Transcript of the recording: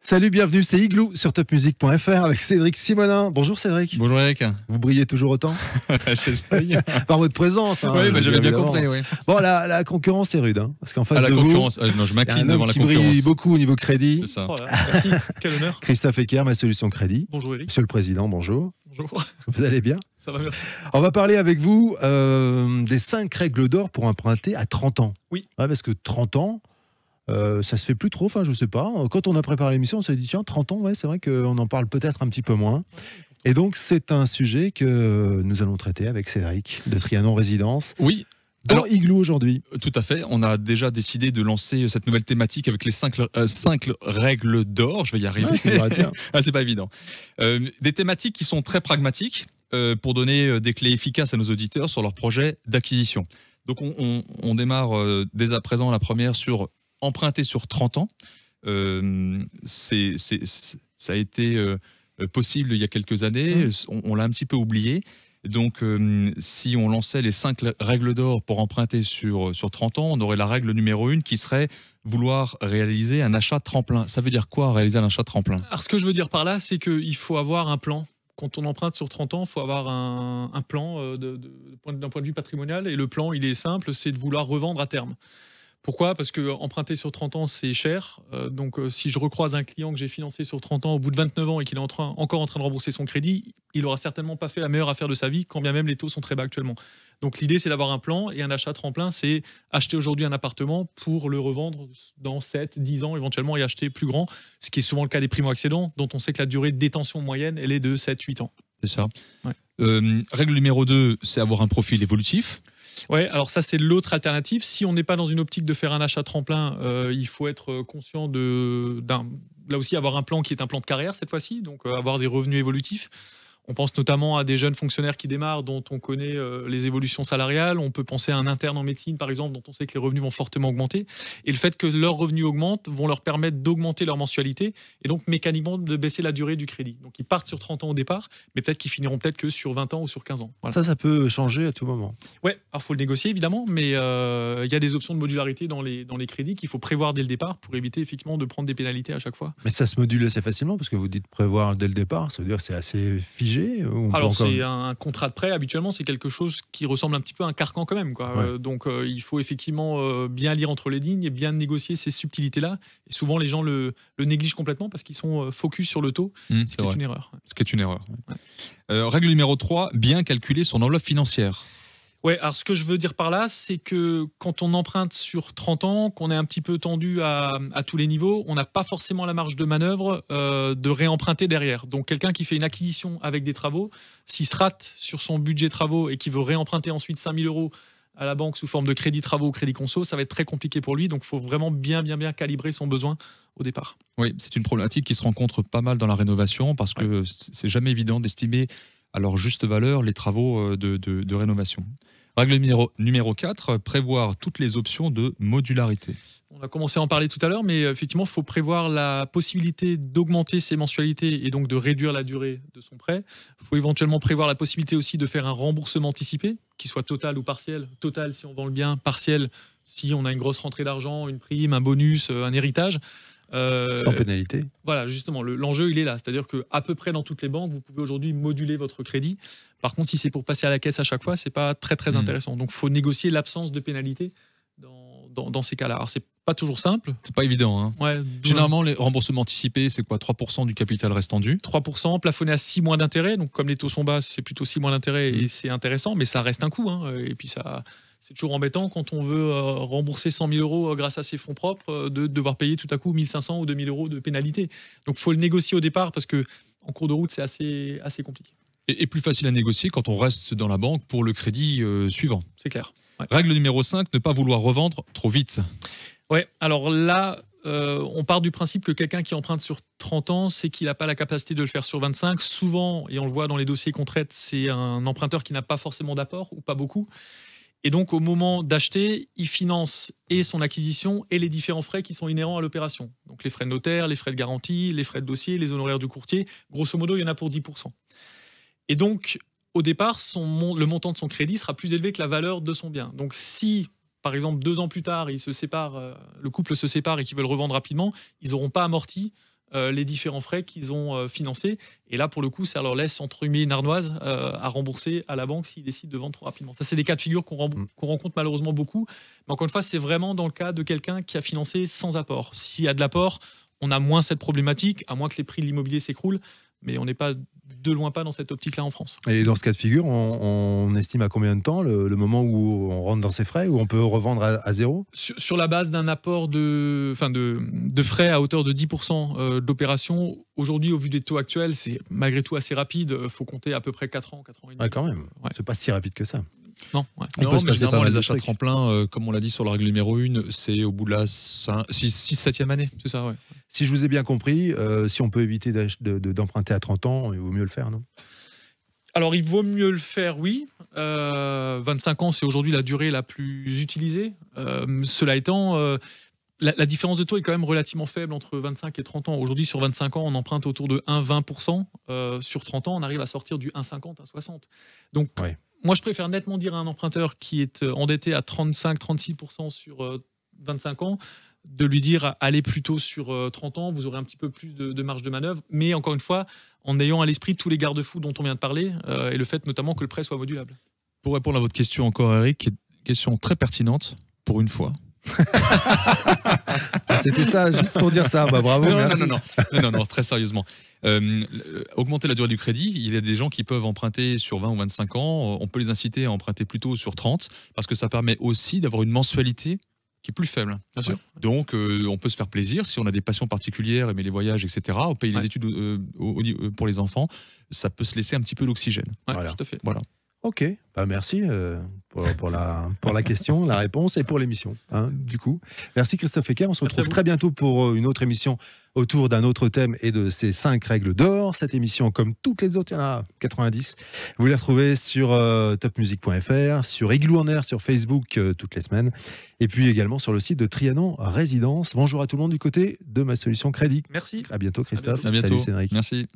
Salut, bienvenue, c'est Igloo sur topmusic.fr avec Cédric Simonin. Bonjour Cédric. Bonjour Eric. Vous brillez toujours autant par votre présence. Hein, oui, j'avais bien compris. Oui. Bon, la concurrence est rude, hein, parce qu'en face de concurrence, vous, non, je il y a m'incline un devant homme la qui concurrence. brille beaucoup au niveau crédit. C'est ça. Voilà, merci, quel honneur. Christophe Ecker, ma solution crédit. Bonjour Eric. Monsieur le Président, bonjour. Bonjour. Vous allez bien? Ça va, merci. On va parler avec vous des 5 règles d'or pour emprunter à 30 ans. Oui. Ouais, parce que 30 ans, ça se fait plus trop, enfin je sais pas. Quand on a préparé l'émission, on s'est dit tiens, 30 ans, ouais, c'est vrai qu'on en parle peut-être un petit peu moins. Et donc c'est un sujet que nous allons traiter avec Cédric de Trianon Résidence. Oui. Dans Igloo aujourd'hui. Tout à fait. On a déjà décidé de lancer cette nouvelle thématique avec les 5 règles d'or. Je vais y arriver. C'est pas évident. Des thématiques qui sont très pragmatiques pour donner des clés efficaces à nos auditeurs sur leur projet d'acquisition. Donc on démarre dès à présent la première sur emprunter sur 30 ans. Ça a été possible il y a quelques années. On l'a un petit peu oublié. Donc, si on lançait les 5 règles d'or pour emprunter sur 30 ans, on aurait la règle numéro 1 qui serait vouloir réaliser un achat tremplin. Ça veut dire quoi, réaliser un achat tremplin? Alors, ce que je veux dire par là, c'est qu'il faut avoir un plan. Quand on emprunte sur 30 ans, il faut avoir un plan d'un point de vue patrimonial. Et le plan, il est simple, c'est de vouloir revendre à terme. Pourquoi? Parce que emprunter sur 30 ans, c'est cher. Donc, si je recroise un client que j'ai financé sur 30 ans au bout de 29 ans et qu'il est encore en train de rembourser son crédit, il n'aura certainement pas fait la meilleure affaire de sa vie, quand bien même les taux sont très bas actuellement. Donc, l'idée, c'est d'avoir un plan, et un achat tremplin, c'est acheter aujourd'hui un appartement pour le revendre dans 7, 10 ans éventuellement et acheter plus grand, ce qui est souvent le cas des primo-accédants, dont on sait que la durée de détention moyenne, elle est de 7, 8 ans. C'est ça. Ouais. Règle numéro 2, c'est avoir un profil évolutif. Ouais, alors ça c'est l'autre alternative. Si on n'est pas dans une optique de faire un achat tremplin, il faut être conscient là aussi avoir un plan qui est un plan de carrière cette fois-ci, donc avoir des revenus évolutifs. On pense notamment à des jeunes fonctionnaires qui démarrent, dont on connaît les évolutions salariales. On peut penser à un interne en médecine, par exemple, dont on sait que les revenus vont fortement augmenter. Et le fait que leurs revenus augmentent vont leur permettre d'augmenter leur mensualité et donc mécaniquement de baisser la durée du crédit. Donc ils partent sur 30 ans au départ, mais peut-être qu'ils finiront peut-être que sur 20 ans ou sur 15 ans. Voilà. Ça peut changer à tout moment. Ouais, alors il faut le négocier évidemment, mais il y a des options de modularité dans les crédits qu'il faut prévoir dès le départ pour éviter effectivement de prendre des pénalités à chaque fois. Mais ça se module assez facilement parce que vous dites prévoir dès le départ, ça veut dire que c'est assez figé. Alors c'est un contrat de prêt, habituellement c'est quelque chose qui ressemble un petit peu à un carcan quand même, quoi. Ouais. Donc il faut effectivement bien lire entre les lignes et bien négocier ces subtilités-là. Et souvent les gens le négligent complètement parce qu'ils sont focus sur le taux, ce qui est une erreur. Ce qui est une erreur. Ouais. Règle numéro 3, bien calculer son enveloppe financière. Ouais, alors ce que je veux dire par là, c'est que quand on emprunte sur 30 ans, qu'on est un petit peu tendu à tous les niveaux, on n'a pas forcément la marge de manœuvre de réemprunter derrière. Donc quelqu'un qui fait une acquisition avec des travaux, s'il se rate sur son budget travaux et qui veut réemprunter ensuite 5 000 € à la banque sous forme de crédit travaux ou crédit conso, ça va être très compliqué pour lui. Donc il faut vraiment bien calibrer son besoin au départ. Oui, c'est une problématique qui se rencontre pas mal dans la rénovation parce que c'est jamais évident d'estimer à leur juste valeur les travaux de rénovation. Règle numéro 4, prévoir toutes les options de modularité. On a commencé à en parler tout à l'heure, mais effectivement, il faut prévoir la possibilité d'augmenter ses mensualités et donc de réduire la durée de son prêt. Il faut éventuellement prévoir la possibilité aussi de faire un remboursement anticipé, qu'il soit total ou partiel. Total si on vend le bien, partiel si on a une grosse rentrée d'argent, une prime, un bonus, un héritage. Sans pénalité. Voilà, justement, l'enjeu il est là, c'est-à-dire qu'à peu près dans toutes les banques, vous pouvez aujourd'hui moduler votre crédit. Par contre, si c'est pour passer à la caisse à chaque fois, c'est pas très intéressant. Donc, il faut négocier l'absence de pénalité dans ces cas-là. Alors, c'est pas toujours simple. C'est pas évident. Hein. Ouais, généralement, les remboursements anticipés, c'est quoi? 3% du capital restant dû. 3%, plafonné à 6 mois d'intérêt. Donc, comme les taux sont bas, c'est plutôt 6 mois d'intérêt et c'est intéressant, mais ça reste un coût. Hein. Et puis, c'est toujours embêtant quand on veut rembourser 100 000 € grâce à ses fonds propres, de devoir payer tout à coup 1 500 ou 2 000 € de pénalité. Donc, il faut le négocier au départ parce que en cours de route, c'est assez compliqué. Et plus facile à négocier quand on reste dans la banque pour le crédit suivant. C'est clair. Ouais. Règle numéro 5, ne pas vouloir revendre trop vite. Ouais, alors là, on part du principe que quelqu'un qui emprunte sur 30 ans, c'est qu'il n'a pas la capacité de le faire sur 25. Souvent, et on le voit dans les dossiers qu'on traite, c'est un emprunteur qui n'a pas forcément d'apport ou pas beaucoup. Et donc, au moment d'acheter, il finance et son acquisition et les différents frais qui sont inhérents à l'opération. Donc, les frais de notaire, les frais de garantie, les frais de dossier, les honoraires du courtier. Grosso modo, il y en a pour 10%. Et donc, au départ, le montant de son crédit sera plus élevé que la valeur de son bien. Donc, si, par exemple, 2 ans plus tard, le couple se sépare et qu'ils veulent revendre rapidement, ils n'auront pas amorti les différents frais qu'ils ont financés. Et là, pour le coup, ça leur laisse entre guillemets une ardoise à rembourser à la banque s'ils décident de vendre trop rapidement. Ça, c'est des cas de figure qu'on rencontre malheureusement beaucoup. Mais encore une fois, c'est vraiment dans le cas de quelqu'un qui a financé sans apport. S'il y a de l'apport, on a moins cette problématique, à moins que les prix de l'immobilier s'écroulent. Mais on n'est pas de loin pas dans cette optique-là en France. Et dans ce cas de figure, on estime à combien de temps le moment où on rentre dans ses frais, où on peut revendre à zéro? Sur la base d'un apport de frais à hauteur de 10% d'opération, aujourd'hui, au vu des taux actuels, c'est malgré tout assez rapide. Il faut compter à peu près 4 ans et demi. Ouais, quand même. Ouais. C'est pas si rapide que ça. Non, ouais. Non, mais généralement, les achats tremplin, comme on l'a dit sur la règle numéro 1, c'est au bout de la 6-7e année. C'est ça, ouais. Si je vous ai bien compris, si on peut éviter d'emprunter à 30 ans, il vaut mieux le faire, non? Alors, il vaut mieux le faire, oui. 25 ans, c'est aujourd'hui la durée la plus utilisée. Cela étant, la différence de taux est quand même relativement faible entre 25 et 30 ans. Aujourd'hui, sur 25 ans, on emprunte autour de 1,20%. Sur 30 ans, on arrive à sortir du 1,50, 1,60. Donc, ouais. Moi, je préfère nettement dire à un emprunteur qui est endetté à 35-36% sur 25 ans, de lui dire allez plutôt sur 30 ans, vous aurez un petit peu plus de marge de manœuvre, mais encore une fois, en ayant à l'esprit tous les garde-fous dont on vient de parler, et le fait notamment que le prêt soit modulable. Pour répondre à votre question encore, Eric, question très pertinente, pour une fois. C'était ça, juste pour dire ça. Bah, bravo. Non, très sérieusement. Augmenter la durée du crédit, il y a des gens qui peuvent emprunter sur 20 ou 25 ans. On peut les inciter à emprunter plutôt sur 30 parce que ça permet aussi d'avoir une mensualité qui est plus faible. Bien sûr. Donc, on peut se faire plaisir si on a des passions particulières, aimer les voyages, etc. On paye les études pour les enfants. Ça peut se laisser un petit peu d'oxygène. Ouais, voilà. Tout à fait. Voilà. Ok, bah merci pour la question, la réponse et pour l'émission. Hein, du coup, merci Christophe Ecker. On se retrouve très bientôt pour une autre émission autour d'un autre thème et de ces 5 règles d'or. Cette émission, comme toutes les autres, il y en a 90. Vous la retrouvez sur topmusic.fr, sur Igloo en Air, sur Facebook toutes les semaines, et puis également sur le site de Trianon Résidence. Bonjour à tout le monde du côté de Ma Solution Crédit. Merci. À bientôt Christophe. À bientôt. Salut Cédric. Merci.